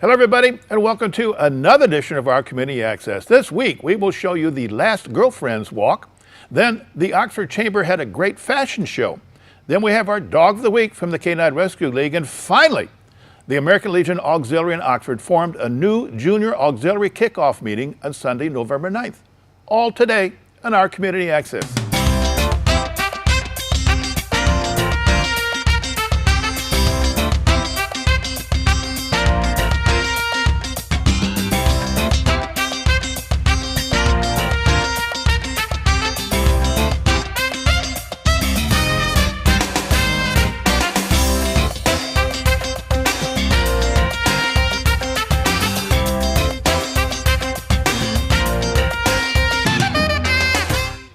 Hello, everybody, and welcome to another edition of our Community Access. This week, we will show you the last Girlfriends Walk. Then, the Oxford Chamber had a great fashion show. Then we have our Dog of the Week from the Canine Rescue League. And finally, the American Legion Auxiliary in Oxford formed a new junior auxiliary kickoff meeting on Sunday, November 9th. All today on our Community Access.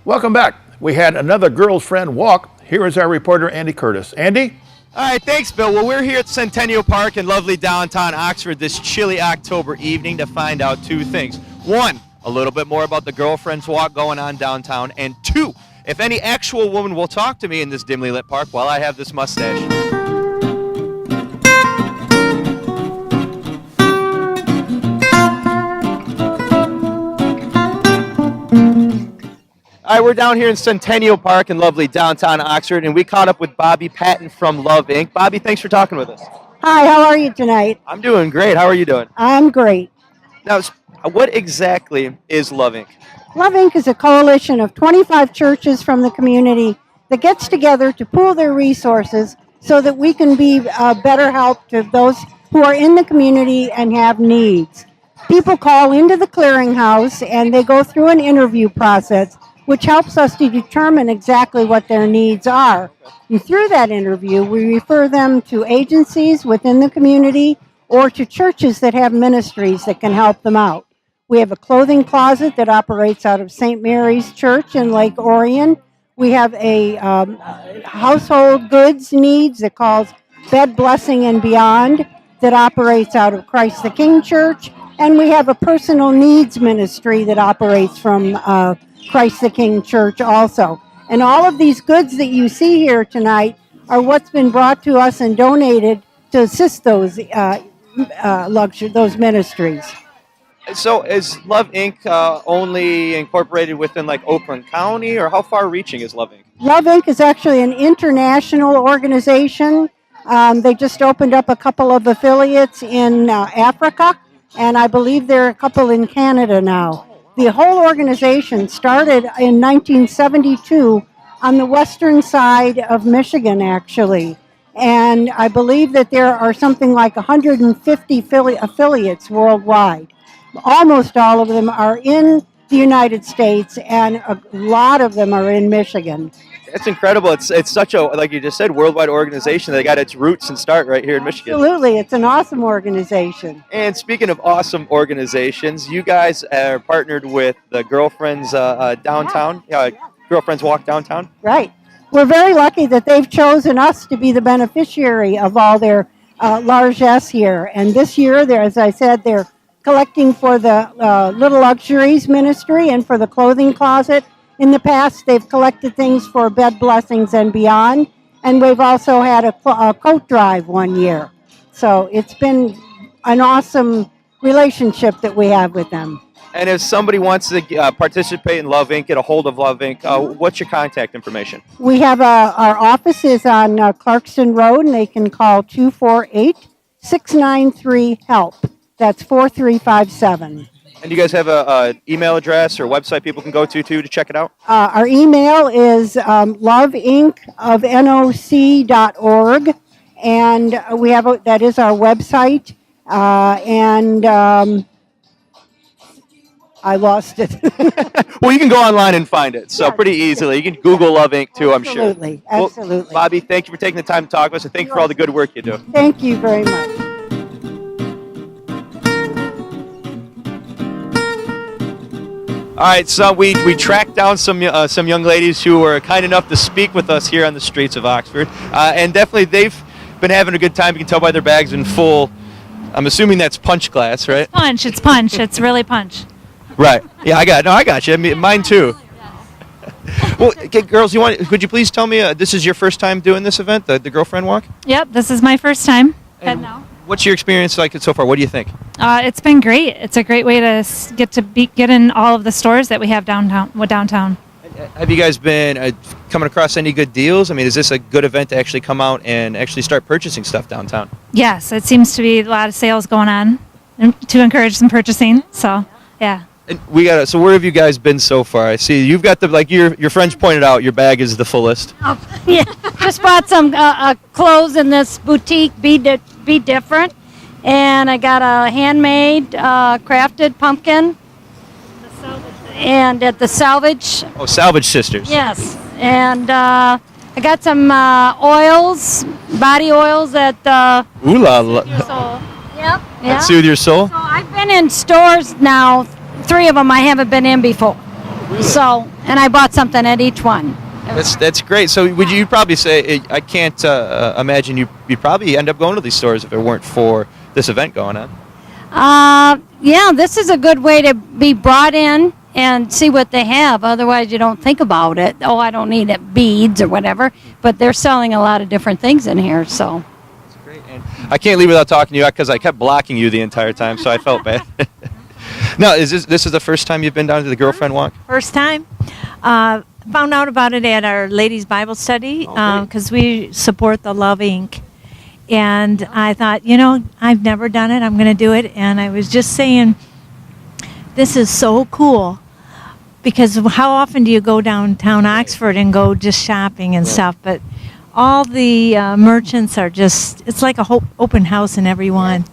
Welcome back. We had another Girls Friend Walk. Here is our reporter, Andy Curtis. Andy? All right, thanks, Bill. Well, we're here at Centennial Park in lovely downtown Oxford this chilly October evening to find out two things. One, a little bit more about the Girlfriends Walk going on downtown. And two, if any actual woman will talk to me in this dimly lit park while I have this mustache. All right, we're down here in Centennial Park in lovely downtown Oxford, and we caught up with Bobby Patton from Love Inc. Bobby, thanks for talking with us. Hi, how are you tonight? I'm doing great. How are you doing? I'm great. Now, what exactly is Love Inc.? Love Inc. is a coalition of 25 churches from the community that gets together to pool their resources so that we can be better help to those who are in the community and have needs. People call into the clearinghouse and they go through an interview process, which helps us to determine exactly what their needs are. And through that interview, we refer them to agencies within the community or to churches that have ministries that can help them out. We have a clothing closet that operates out of St. Mary's Church in Lake Orion. We have a household goods needs that calls Bed Blessing and Beyond that operates out of Christ the King Church. And we have a personal needs ministry that operates from Christ the King Church also. And all of these goods that you see here tonight are what's been brought to us and donated to assist those those ministries. So is Love Inc. Only incorporated within like Oakland County, or how far reaching is Love Inc.? Love Inc. is actually an international organization. They just opened up a couple of affiliates in Africa, and I believe there are a couple in Canada now. The whole organization started in 1972 on the western side of Michigan, actually. And I believe that there are something like 150 affiliates worldwide. Almost all of them are in the United States, and a lot of them are in Michigan. It's incredible. It's such a, like you just said, worldwide organization that got its roots and start right here in Michigan. Absolutely. It's an awesome organization. And speaking of awesome organizations, you guys are partnered with the Girlfriends Downtown, Girlfriends Walk Downtown. Right. We're very lucky that they've chosen us to be the beneficiary of all their largesse here. And this year, as I said, they're collecting for the Little Luxuries Ministry and for the clothing closet. In the past, they've collected things for Bed Blessings and Beyond, and we've also had a coat drive one year. So it's been an awesome relationship that we have with them. And if somebody wants to participate in Love Inc., get a hold of Love Inc., what's your contact information? We have our office is on Clarkston Road, and they can call 248-693-HELP. That's 4357. And you guys have an email address or website people can go to check it out? Our email is loveincofnoc.org, and we have that is our website. I lost it. Well, you can go online and find it, so pretty easily. You can Google Love Inc. too, I'm sure. Absolutely. Well, Bobby, thank you for taking the time to talk with us, and thank you for all the good work you do. Thank you very much. All right, so we tracked down some young ladies who were kind enough to speak with us here on the streets of Oxford, and definitely they've been having a good time. You can tell by their bags in full. I'm assuming that's punch glass, right? It's punch. It's really punch. Right. Yeah, I got you. I mean, mine too. Well, okay, girls, could you please tell me, this is your first time doing this event, the Girlfriend Walk? Yep, this is my first time. Heading out. What's your experience like so far? What do you think? It's been great. It's a great way to get in all of the stores that we have downtown. Have you guys been coming across any good deals? I mean, is this a good event to actually come out and actually start purchasing stuff downtown? Yes, it seems to be a lot of sales going on to encourage some purchasing. So, yeah. And so where have you guys been so far? I see you've got like your friends pointed out, your bag is the fullest. Yeah, just bought some clothes in this boutique, Be Different, and I got a handmade crafted pumpkin, and at the Salvage. Oh, Salvage Sisters. Yes, and I got some oils, body oils at Ooh la la. Yep. That soothe your soul? So I've been in stores now, 3 of them I haven't been in before. So, and I bought something at each one. That's great. So would you probably say, I can't imagine you'd probably end up going to these stores if it weren't for this event going on? Yeah, this is a good way to be brought in and see what they have. Otherwise, you don't think about it. Oh, I don't need it, beads or whatever. But they're selling a lot of different things in here, so. That's great. And I can't leave without talking to you because I kept blocking you the entire time, so I felt bad. Now, this is the first time you've been down to the Girlfriend Walk? First time. Found out about it at our ladies' Bible study because we support the Love Inc. And I thought, I've never done it. I'm going to do it. And I was just saying, this is so cool because how often do you go downtown Oxford and go just shopping and stuff? But all the merchants are it's like a whole open house in every one.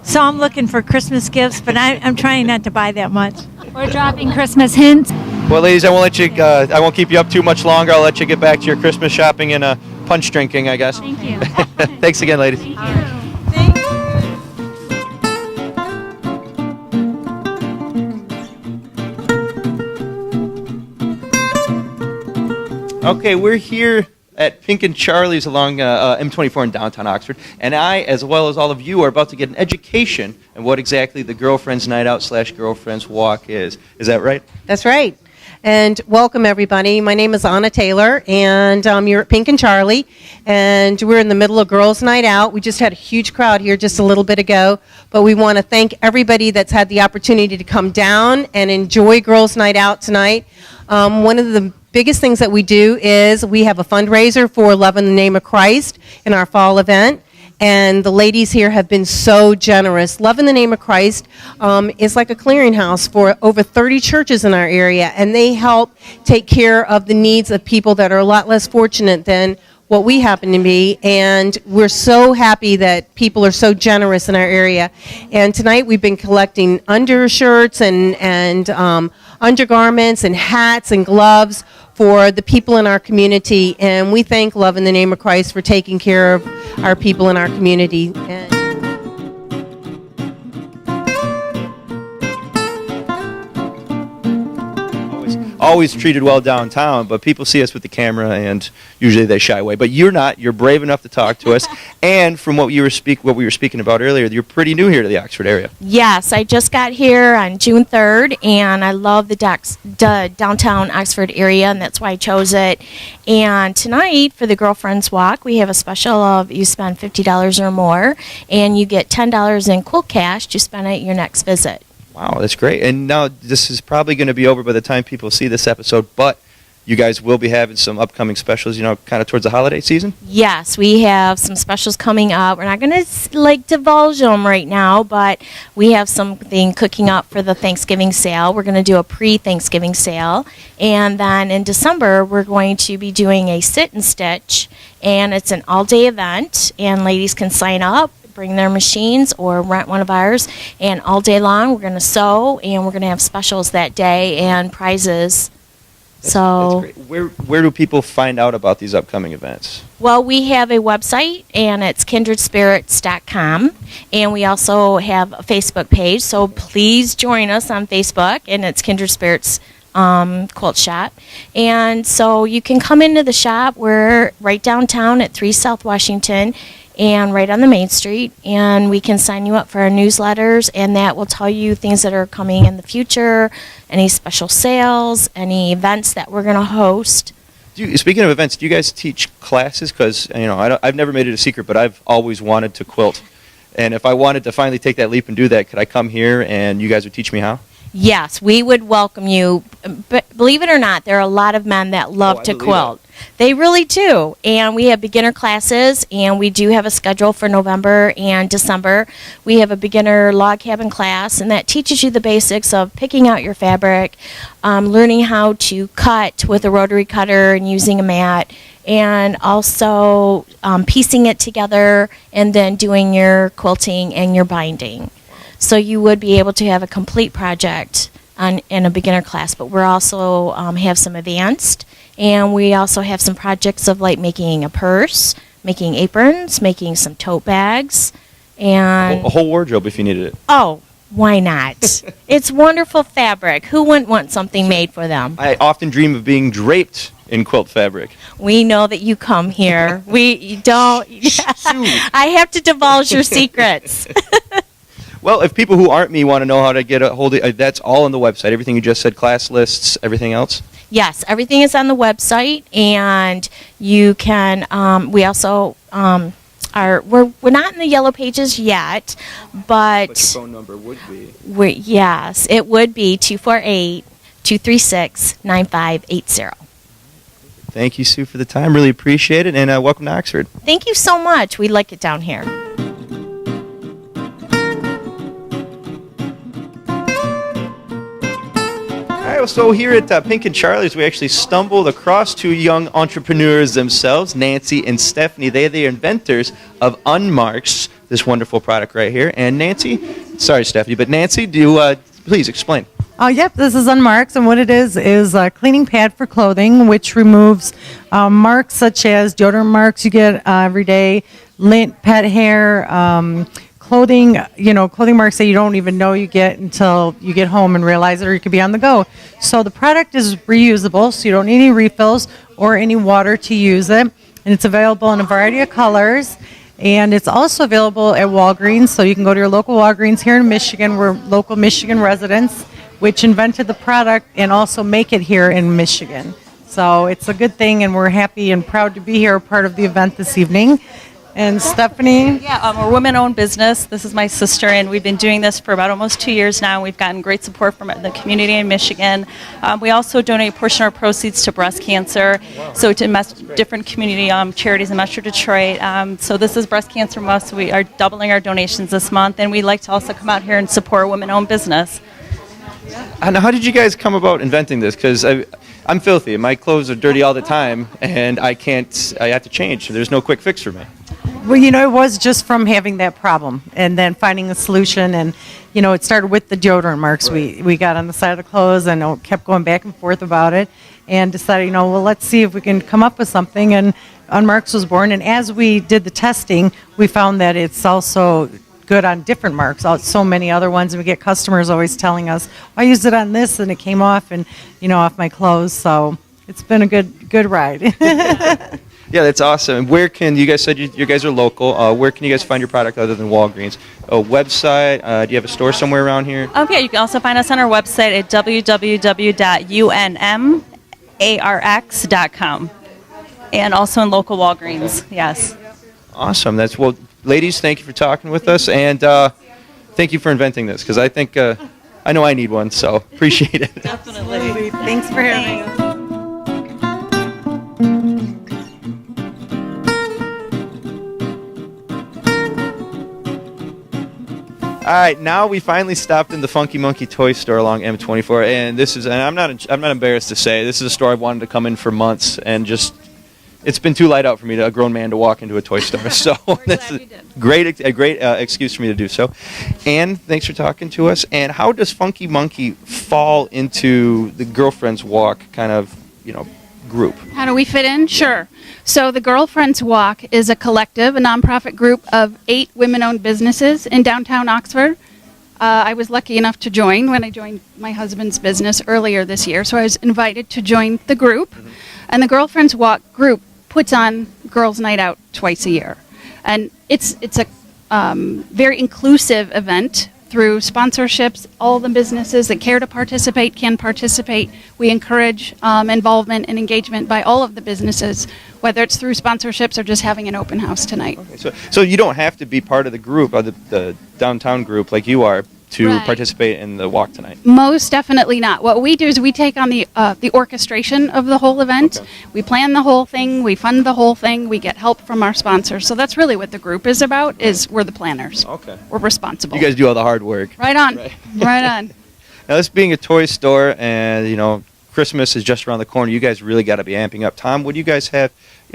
So I'm looking for Christmas gifts, but I'm trying not to buy that much. We're dropping Christmas hints. Well, ladies, I won't keep you up too much longer. I'll let you get back to your Christmas shopping and punch drinking, I guess. Thank you. Thanks again, ladies. Okay, we're here at Pink and Charlie's along M24 in downtown Oxford, and I, as well as all of you, are about to get an education on what exactly the Girlfriends Night Out / Girlfriends Walk is. Is that right? That's right. And welcome, everybody. My name is Anna Taylor, and you're at Pink and Charlie, and we're in the middle of Girls' Night Out. We just had a huge crowd here just a little bit ago, but we want to thank everybody that's had the opportunity to come down and enjoy Girls' Night Out tonight. One of the biggest things that we do is we have a fundraiser for Love in the Name of Christ in our fall event. And the ladies here have been so generous. Love in the Name of Christ is like a clearinghouse for over 30 churches in our area, and they help take care of the needs of people that are a lot less fortunate than what we happen to be. And we're so happy that people are so generous in our area. And tonight we've been collecting undershirts and undergarments and hats and gloves for the people in our community, and we thank Love in the Name of Christ for taking care of our people in our community. Always treated well downtown, but people see us with the camera and usually they shy away. But you're not. You're brave enough to talk to us. And from what we were speaking about earlier, you're pretty new here to the Oxford area. Yes, I just got here on June 3rd, and I love the downtown Oxford area, and that's why I chose it. And tonight, for the Girlfriends Walk, we have a special of you spend $50 or more, and you get $10 in cool cash to spend at your next visit. Wow, that's great. And now this is probably going to be over by the time people see this episode, but you guys will be having some upcoming specials, kind of towards the holiday season? Yes, we have some specials coming up. We're not going to divulge them right now, but we have something cooking up for the Thanksgiving sale. We're going to do a pre-Thanksgiving sale. And then in December, we're going to be doing a sit and stitch, and it's an all-day event, and ladies can sign up, bring their machines or rent one of ours, and all day long we're going to sew, and we're going to have specials that day and prizes. That's great. Where do people find out about these upcoming events? Well, we have a website, and it's kindredspirits.com, and we also have a Facebook page, so please join us on Facebook, and it's Kindred Spirits Quilt Shop. And so you can come into the shop. We're right downtown at 3 South Washington, and right on the main street, and we can sign you up for our newsletters, and that will tell you things that are coming in the future, any special sales, any events that we're going to host. Speaking of events, do you guys teach classes? Because I've never made it a secret, but I've always wanted to quilt. And if I wanted to finally take that leap and do that, could I come here and you guys would teach me how? Yes, we would welcome you. But believe it or not, there are a lot of men that love I to believe quilt. They really do. And we have beginner classes, and we do have a schedule for November and December. We have a beginner log cabin class, and that teaches you the basics of picking out your fabric, learning how to cut with a rotary cutter and using a mat, and also piecing it together and then doing your quilting and your binding. So you would be able to have a complete project in a beginner class, but we're also have some advanced, and we also have some projects of like making a purse, making aprons, making some tote bags, and A whole wardrobe if you needed it. oh, why not? It's wonderful fabric. Who wouldn't want something made for them? I often dream of being draped in quilt fabric. We know that you come here. You don't. I have to divulge your secrets. Well, if people who aren't me want to know how to get a hold of that's all on the website. Everything you just said, class lists, everything else. Yes, everything is on the website, and you can. We also we're not in the yellow pages yet, but phone number would be. Yes, it would be 248-236-9580. Thank you, Sue, for the time. Really appreciate it, and welcome to Oxford. Thank you so much. We like it down here. All right, so here at Pink and Charlie's, we actually stumbled across two young entrepreneurs themselves, Nancy and Stephanie. They are the inventors of Unmarks, this wonderful product right here. And Nancy, sorry, Stephanie, but Nancy, please explain. Yep, this is Unmarks, and what it is a cleaning pad for clothing, which removes marks such as deodorant marks you get every day, lint, pet hair, clothing marks that you don't even know you get until you get home and realize it, or you could be on the go. So the product is reusable, so you don't need any refills or any water to use it, and it's available in a variety of colors. And it's also available at Walgreens, so you can go to your local Walgreens here in Michigan. We're local Michigan residents, which invented the product and also make it here in Michigan. So it's a good thing, and we're happy and proud to be here, part of the event this evening. And Stephanie? Yeah, we're a women-owned business. This is my sister, and we've been doing this for about almost 2 years now. We've gotten great support from the community in Michigan. We also donate a portion of our proceeds to breast cancer, so to different community charities in Metro Detroit. So this is Breast Cancer Month, so we are doubling our donations this month, and we'd like to also come out here and support a women-owned business. And how did you guys come about inventing this? Because I'm filthy. My clothes are dirty all the time, and I have to change. There's no quick fix for me. Well, it was just from having that problem and then finding a solution. And, it started with the deodorant marks we got on the side of the clothes, and kept going back and forth about it, and decided, well, let's see if we can come up with something. And Unmarks was born. And as we did the testing, we found that it's also good on different marks, so many other ones. And we get customers always telling us, I used it on this and it came off and, off my clothes. So it's been a good ride. Yeah, that's awesome. And where can you guys said you guys are local? Where can you guys find your product other than Walgreens? A website? Do you have a store somewhere around here? Okay, you can also find us on our website at www.unmarx.com, and also in local Walgreens. Yes. Awesome. Ladies, thank you for talking with us, and thank you for inventing this, because I think I know I need one, so appreciate it. Definitely. Thanks for having us. All right, now we finally stopped in the Funky Monkey toy store along M24, and I'm not embarrassed to say this is a store I've wanted to come in for months, and it's been too light out for me, a grown man, to walk into a toy store. So this is a great excuse for me to do so. Ann, thanks for talking to us. And how does Funky Monkey fall into the Girlfriends Walk kind of group? How do we fit in? Sure. So the Girlfriends Walk is a collective, a nonprofit group of 8 women-owned businesses in downtown Oxford. I was lucky enough to join when I joined my husband's business earlier this year, so I was invited to join the group. Mm-hmm. And the Girlfriends Walk group puts on Girls' Night Out twice a year. And it's a very inclusive event through sponsorships. All the businesses that care to participate can participate. We encourage involvement and engagement by all of the businesses, whether it's through sponsorships or just having an open house tonight. So you don't have to be part of the group, or the downtown group like you are, to Right. participate in the walk tonight. Most definitely not. What we do is we take on the orchestration of the whole event. Okay. We plan the whole thing. We fund the whole thing. We get help from our sponsors. So that's really what the group is about. Is we're the planners. Okay. We're responsible. You guys do all the hard work. Right on. Right. Right on. Now, this being a toy store, and Christmas is just around the corner, you guys really got to be amping up. Tom, what do you guys have?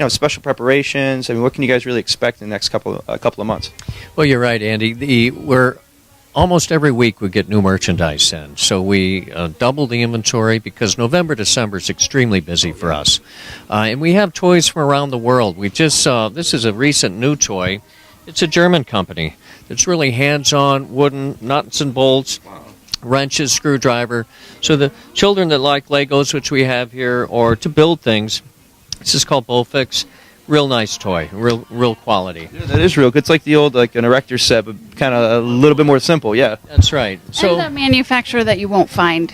Special preparations. I mean, what can you guys really expect in the next couple of months? Well, you're right, Andy. We're almost every week we get new merchandise in, so we double the inventory because November, December is extremely busy for us, and we have toys from around the world. We just this is a recent new toy. It's a German company. It's really hands-on, wooden nuts and bolts, wrenches, screwdriver. So the children that like Legos, which we have here, or to build things, this is called Bowfix. Real nice toy, real quality. Yeah, that is real. It's like the old an erector set, but kind of a little bit more simple. Yeah. That's right. And a manufacturer that you won't find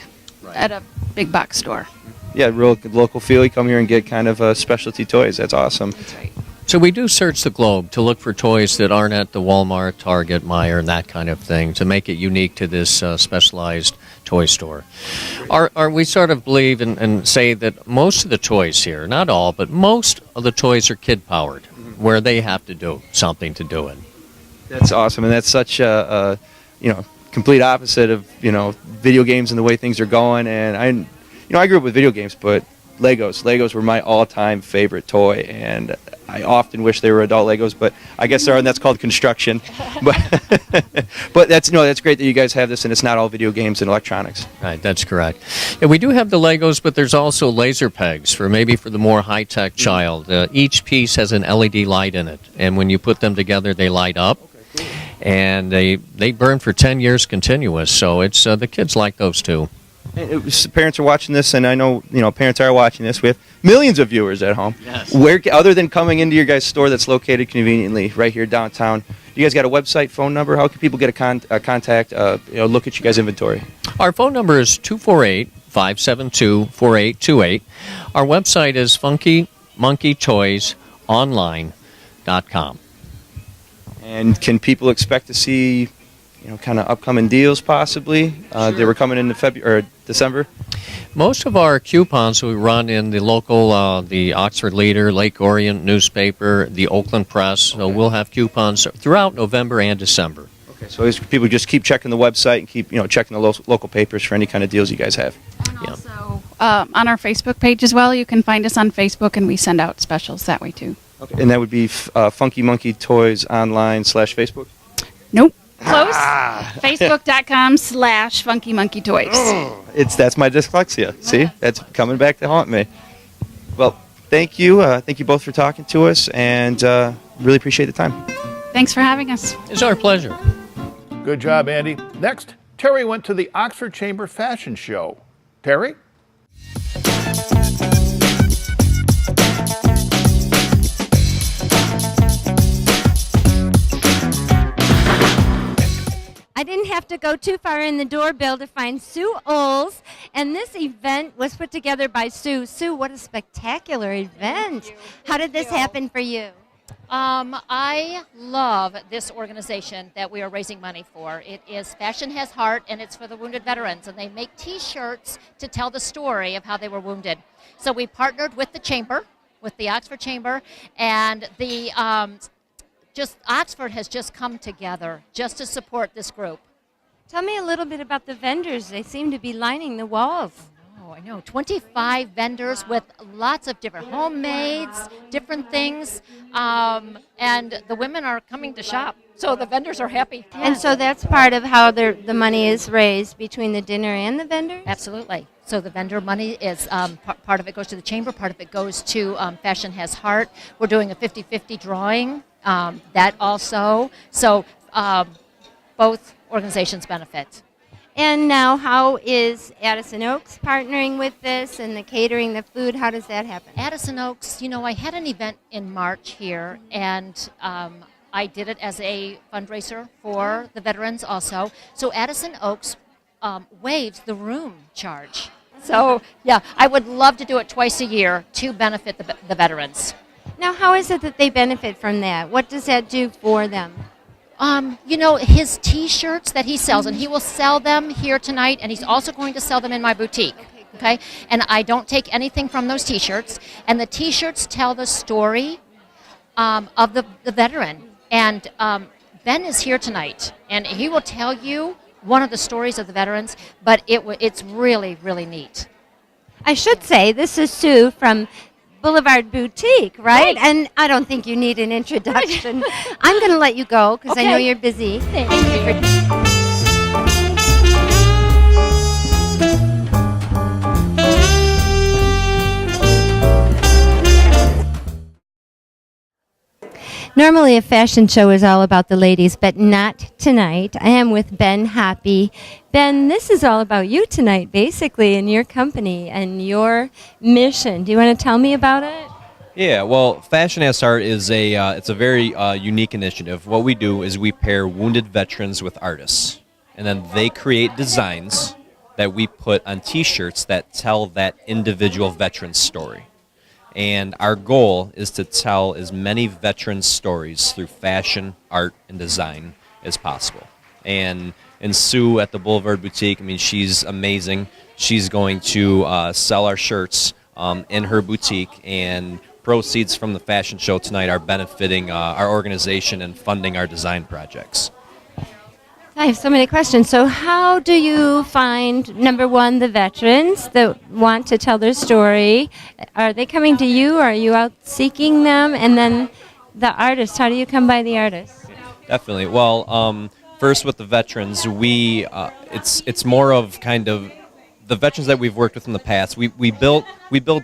at a big box store. Yeah, real good local feel. You come here and get kind of specialty toys. That's awesome. That's right. So we do search the globe to look for toys that aren't at the Walmart, Target, Meijer, and that kind of thing to make it unique to this specialized toy store. We sort of believe and say that most of the toys here, not all, but most of the toys are kid-powered, where they have to do something to do it. That's awesome, and that's such a complete opposite of video games and the way things are going. And I grew up with video games, but Legos were my all-time favorite toy, and I often wish they were adult Legos, but I guess that's called construction. But that's great that you guys have this, and it's not all video games and electronics. Right, that's correct. Yeah, we do have the Legos, but there's also laser pegs for the more high-tech child. Each piece has an LED light in it, and when you put them together, they light up. And they burn for 10 years continuous, so it's the kids like those too. Parents are watching this, and I know parents are watching this. We have millions of viewers at home. Yes. Where, other than coming into your guys' store that's located conveniently right here downtown, you guys got a website, phone number? How can people get a contact? Look at you guys' inventory. Our phone number is 248-572-4828. Our website is funkymonkeytoysonline.com. And can people expect to see kind of upcoming deals possibly? They were coming into February or December. Most of our coupons we run in the local, the Oxford Leader, Lake Orient newspaper, the Oakland Press. So we'll have coupons throughout November and December. Okay, so people just keep checking the website and keep checking the local papers for any kind of deals you guys have. And also on our Facebook page as well. You can find us on Facebook, and we send out specials that way too. Okay, and that would be Funky Monkey Toys online /Facebook. Nope. Close. Facebook.com/funkymonkeytoys. That's my dyslexia. See, that's coming back to haunt me. Well, thank you both for talking to us, and really appreciate the time. Thanks for having us. It's our pleasure. Good job, Andy. Next, Terry went to the Oxford Chamber Fashion Show. Terry? I didn't have to go too far in the doorbell to find Sue Oles, and this event was put together by Sue. Sue, what a spectacular event. How did this happen for you? I love this organization that we are raising money for. It is Fashion Has Heart, and it's for the wounded veterans, and they make T-shirts to tell the story of how they were wounded. So we partnered with the Chamber, with the Oxford Chamber, and the Oxford has just come together just to support this group. Tell me a little bit about the vendors. They seem to be lining the walls. Oh, I know. 25 vendors with lots of different homemades, different things, and the women are coming to shop. So the vendors are happy. And so that's part of how the money is raised between the dinner and the vendors? Absolutely. So the vendor money is part of it goes to the Chamber, part of it goes to Fashion Has Heart. We're doing a 50-50 drawing. That also. So both organizations benefit. And now how is Addison Oaks partnering with this and the catering, the food? How does that happen? Addison Oaks, I had an event in March here, and I did it as a fundraiser for the veterans also. So Addison Oaks waives the room charge. So, yeah, I would love to do it twice a year to benefit the veterans. Now, how is it that they benefit from that? What does that do for them? His T-shirts that he sells, and he will sell them here tonight, and he's also going to sell them in my boutique. Okay, and I don't take anything from those T-shirts, and the T-shirts tell the story of the veteran. And Ben is here tonight, and he will tell you one of the stories of the veterans, but it's really, really neat. I should say, this is Sue from Boulevard Boutique, right? And I don't think you need an introduction. I'm going to let you go because I know you're busy. Thank you for... Normally a fashion show is all about the ladies, but not tonight. I am with Ben Hoppe. Ben, this is all about you tonight, basically, and your company and your mission. Do you want to tell me about it? Yeah, well, Fashion Has Heart is it's a very unique initiative. What we do is we pair wounded veterans with artists, and then they create designs that we put on T-shirts that tell that individual veteran's story. And our goal is to tell as many veteran stories through fashion, art, and design as possible. And Sue at the Boulevard Boutique, I mean, she's amazing. She's going to sell our shirts in her boutique, and proceeds from the fashion show tonight are benefiting our organization and funding our design projects. I have so many questions. So how do you find, number one, the veterans that want to tell their story? Are they coming to you, or are you out seeking them? And then the artists, how do you come by the artists? Definitely. Well, first with the veterans, it's more of kind of the veterans that we've worked with in the past. We build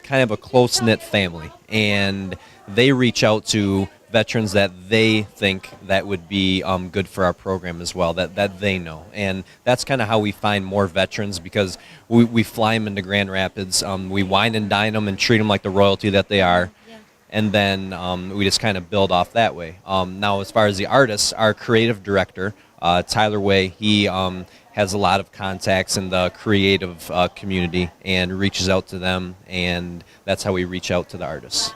kind of a close-knit family, and they reach out to veterans that they think that would be good for our program as well, that they know. And that's kind of how we find more veterans, because we fly them into Grand Rapids, we wine and dine them and treat them like the royalty that they are, and then we just kind of build off that way. Now, as far as the artists, our creative director, Tyler Way, he has a lot of contacts in the creative community and reaches out to them, and that's how we reach out to the artists.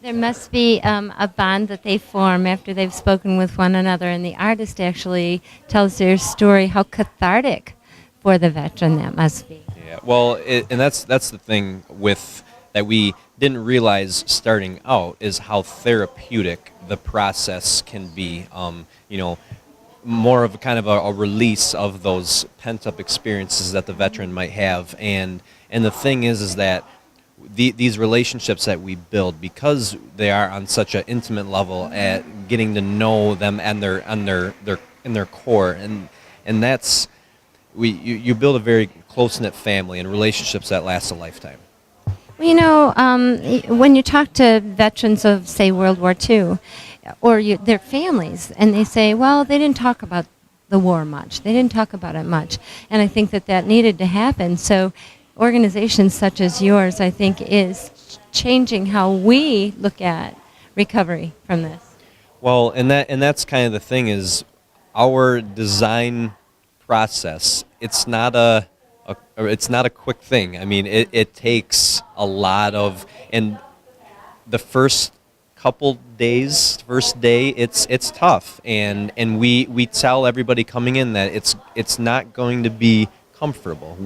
There must be a bond that they form after they've spoken with one another, and the artist actually tells their story. How cathartic for the veteran that must be. Yeah, well, and that's the thing with that we didn't realize starting out, is how therapeutic the process can be. More of a kind of a release of those pent-up experiences that the veteran might have, and the thing is that these relationships that we build, because they are on such an intimate level, at getting to know them and their core, and that's you build a very close-knit family and relationships that last a lifetime. Well, when you talk to veterans of, say, World War II, or their families, and they say, well, they didn't talk about the war much. They didn't talk about it much. And I think that needed to happen. So organizations such as yours, I think, is changing how we look at recovery from this. Well, and that's kind of the thing, is our design process, it's not a quick thing. I mean, it takes a lot of, and the first couple days, first day, it's tough, and we tell everybody coming in that it's not going to be comfortable.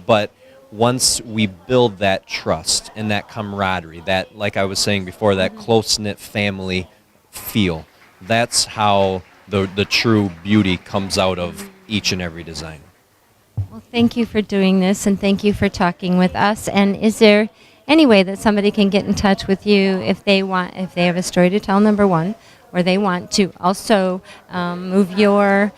But once we build that trust and that camaraderie, that, like I was saying before, that close-knit family feel, that's how the true beauty comes out of each and every design. Well, thank you for doing this, and thank you for talking with us. And is there any way that somebody can get in touch with you if they have a story to tell, number one, or they want to also move your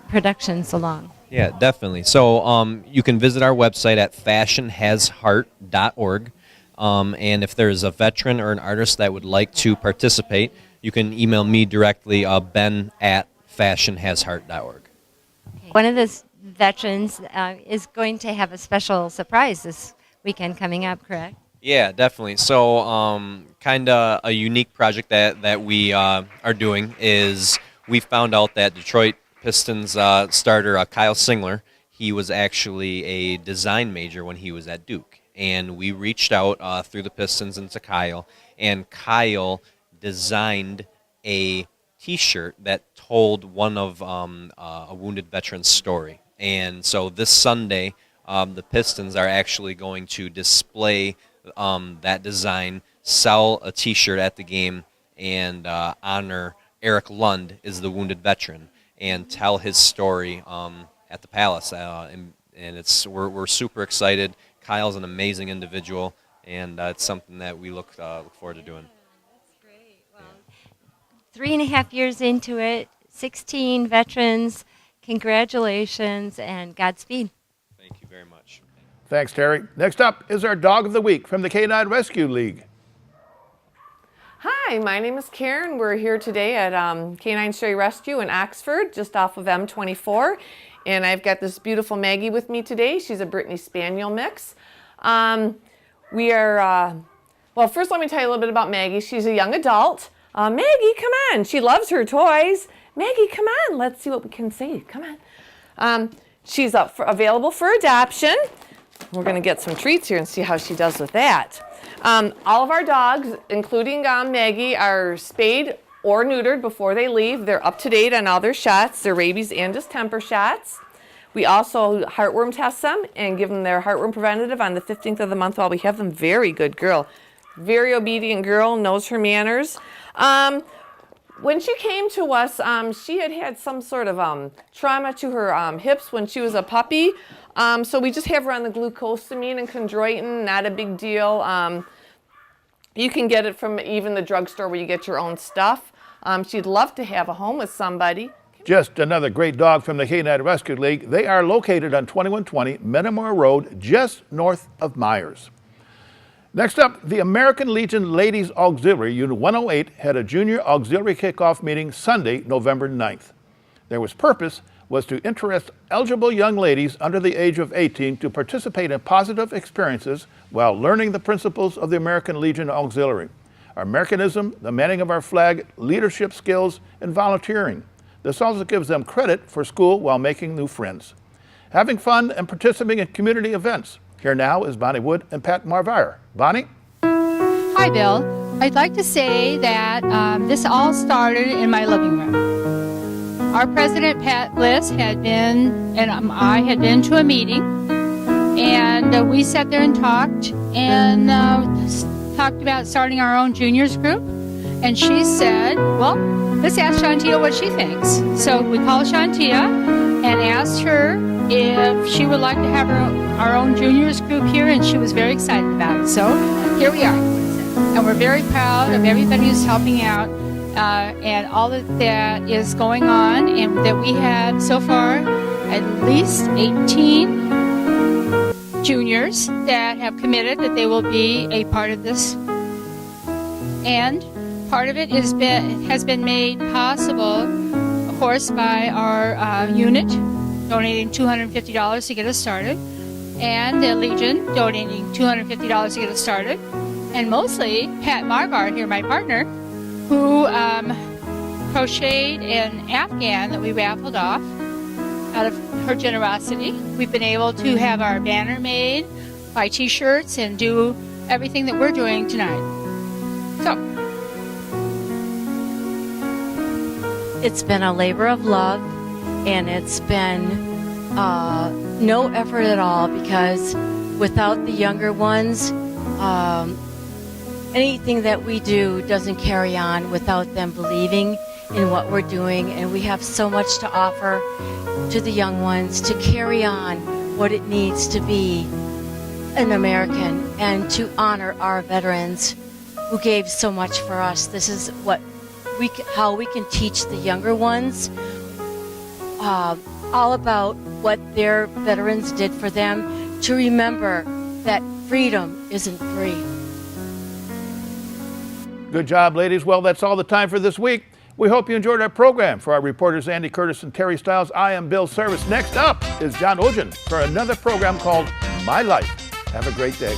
productions along? Yeah, definitely. So you can visit our website at fashionhasheart.org, and if there's a veteran or an artist that would like to participate, you can email me directly, ben@fashionhasheart.org. Okay. One of those veterans is going to have a special surprise this weekend coming up, correct? Yeah, definitely. So, kind of a unique project that we are doing is we found out that Detroit Pistons starter Kyle Singler, he was actually a design major when he was at Duke. And we reached out through the Pistons into Kyle, and Kyle designed a T-shirt that told one of a wounded veteran's story. And so this Sunday, the Pistons are actually going to display that design, sell a T-shirt at the game, and honor Eric Lund is the wounded veteran, and tell his story at the Palace. And we're super excited. Kyle's an amazing individual, and it's something that we look forward to doing. 3.5 years into it, 16 veterans. Congratulations and Godspeed. Thank you very much. Thanks, Terry. Next up is our Dog of the Week from the Canine Rescue League. Hi, my name is Karen. We're here today at Canine Stray Rescue in Oxford, just off of M24. And I've got this beautiful Maggie with me today. She's a Brittany Spaniel mix. We are, well, first let me tell you a little bit about Maggie. She's a young adult. Maggie, come on. She loves her toys. Maggie, come on. Let's see what we can say. Come on. She's available for adoption. We're going to get some treats here and see how she does with that. All of our dogs, including Maggie, are spayed or neutered before they leave. They're up to date on all their shots, their rabies and distemper shots. We also heartworm test them and give them their heartworm preventative on the 15th of the month while we have them. Very good girl. Very obedient girl, knows her manners. When she came to us, she had some sort of trauma to her hips when she was a puppy. So we just have her on the glucosamine and chondroitin, not a big deal. You can get it from even the drugstore where you get your own stuff. She'd love to have a home with somebody. Just another great dog from the Canine Rescue League. They are located on 2120 Metamora Road, just north of Myers. Next up, the American Legion Ladies Auxiliary Unit 108 had a junior auxiliary kickoff meeting Sunday, November 9th. Their purpose was to interest eligible young ladies under the age of 18 to participate in positive experiences while learning the principles of the American Legion Auxiliary, our Americanism, the manning of our flag, leadership skills, and volunteering. This also gives them credit for school while making new friends. Having fun and participating in community events. Here now is Bonnie Wood and Pat Marvire. Bonnie? Hi, Bill. I'd like to say that this all started in my living room. Our president, Pat Bliss, had been, and I had been to a meeting, and we sat there and talked about starting our own juniors group. And she said, well, let's ask Shantia what she thinks. So we called Shantia and asked her if she would like to have our own juniors group here, and she was very excited about it. So here we are. And we're very proud of everybody who's helping out and all that is going on, and that we have so far at least 18 juniors that have committed that they will be a part of this. And part of it has been made possible, of course, by our unit donating $250 to get us started, and the Legion donating $250 to get us started, and mostly Pat Marvar here, my partner, who crocheted an Afghan that we raffled off out of her generosity. We've been able to have our banner made, buy t-shirts, and do everything that we're doing tonight. So, it's been a labor of love, and it's been no effort at all, because without the younger ones, anything that we do doesn't carry on without them believing in what we're doing. And we have so much to offer to the young ones to carry on what it needs to be an American and to honor our veterans who gave so much for us. This is how we can teach the younger ones all about what their veterans did for them, to remember that freedom isn't free. Good job, ladies. Well, that's all the time for this week. We hope you enjoyed our program. For our reporters Andy Curtis and Terry Stiles, I am Bill Service. Next up is John Ogen for another program called My Life. Have a great day.